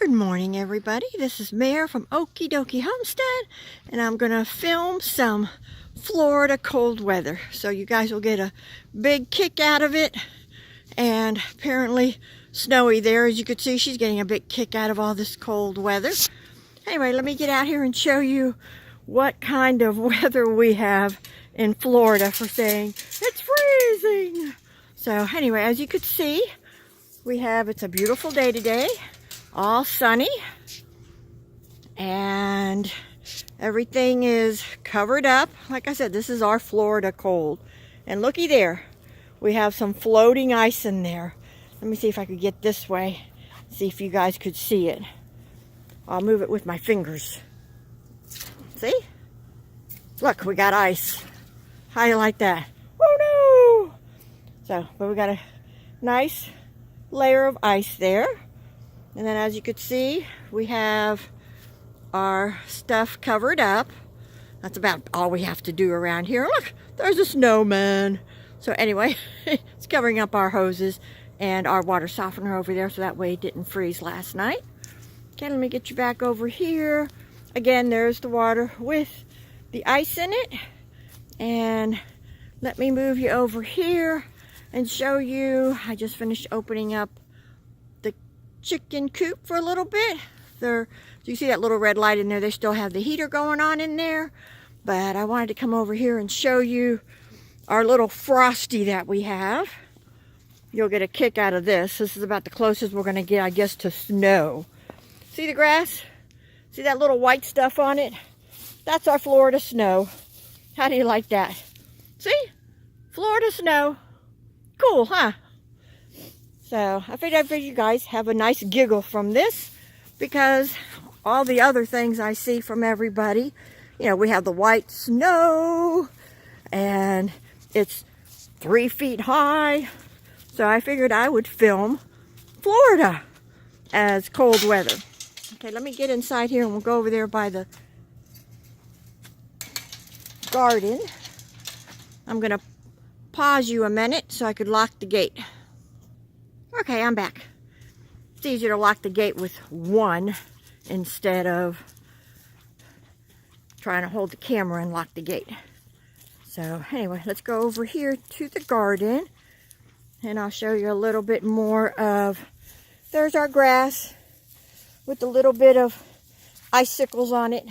Good morning, everybody. This is Mare from Okey-Dokey Homestead, and I'm going to film some Florida cold weather. So you guys will get a big kick out of it. And apparently snowy there. As you can see, she's getting a big kick out of all this cold weather. Anyway, let me get out here and show you what kind of weather we have in Florida for saying it's freezing. So anyway, as you could see, it's a beautiful day today. All sunny, and everything is covered up. Like I said, this is our Florida cold. And looky there, we have some floating ice in there. Let me see if I could get this way, see if you guys could see it. I'll move it with my fingers. See? Look, we got ice. How do you like that? Oh no! So, but we got a nice layer of ice there. And then as you could see, we have our stuff covered up. That's about all we have to do around here. Look, there's a snowman. So anyway, it's covering up our hoses and our water softener over there so that way it didn't freeze last night. Okay, let me get you back over here. Again, there's the water with the ice in it. And let me move you over here and show you. I just finished opening up chicken coop for a little bit. Do you see that little red light in there? They still have the heater going on in there, but I wanted to come over here and show you our little frosty that we have. You'll get a kick out of this. This is about the closest we're going to get, I guess, to snow. See the grass? See that little white stuff on it? That's our Florida snow. How do you like that? See? Florida snow. Cool, huh? So I figured you guys have a nice giggle from this, because all the other things I see from everybody, you know, we have the white snow and it's 3 feet high. So I figured I would film Florida as cold weather. Okay, let me get inside here and we'll go over there by the garden. I'm going to pause you a minute so I could lock the gate. Okay, I'm back. It's easier to lock the gate with one instead of trying to hold the camera and lock the gate. So anyway, let's go over here to the garden and I'll show you a little bit more of, there's our grass with a little bit of icicles on it.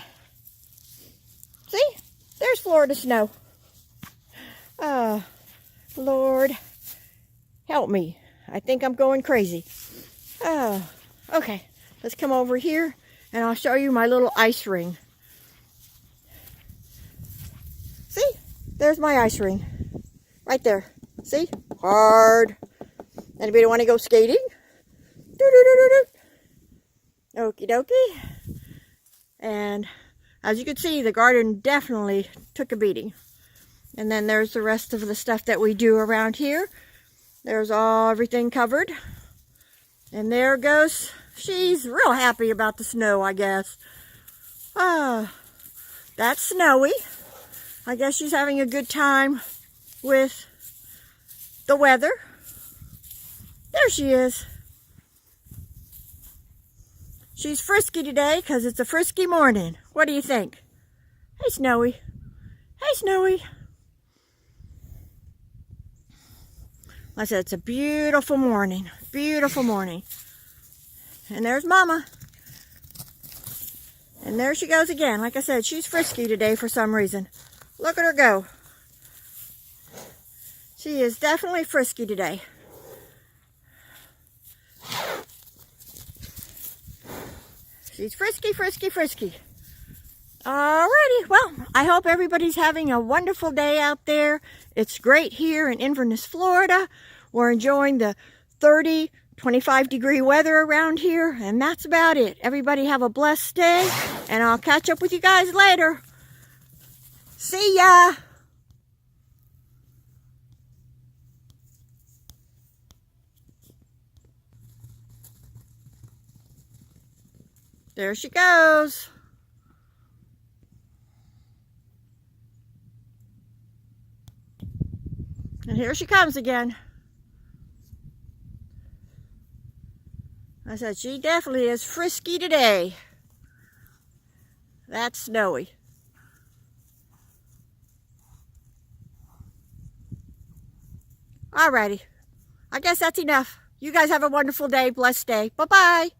See? There's Florida snow. Oh, Lord, help me. I think I'm going crazy. Oh, okay. Let's come over here and I'll show you my little ice ring. See? There's my ice ring. Right there. See? Hard. Anybody want to go skating? Okie dokie. And as you can see, the garden definitely took a beating. And then there's the rest of the stuff that we do around here. There's everything covered. And there goes. She's real happy about the snow, I guess. That's Snowy. I guess she's having a good time with the weather. There she is. She's frisky today because it's a frisky morning. What do you think? Hey, Snowy. Hey, Snowy. Like I said, it's a beautiful morning. Beautiful morning. And there's Mama. And there she goes again. Like I said, she's frisky today for some reason. Look at her go. She is definitely frisky today. She's frisky, frisky, frisky. Alrighty, well, I hope everybody's having a wonderful day out there. It's great here in Inverness, Florida. We're enjoying the 30, 25-degree weather around here, and that's about it. Everybody have a blessed day, and I'll catch up with you guys later. See ya! There she goes. And here she comes again. I said, she definitely is frisky today. That's Snowy. Alrighty. I guess that's enough. You guys have a wonderful day, blessed day. Bye-bye.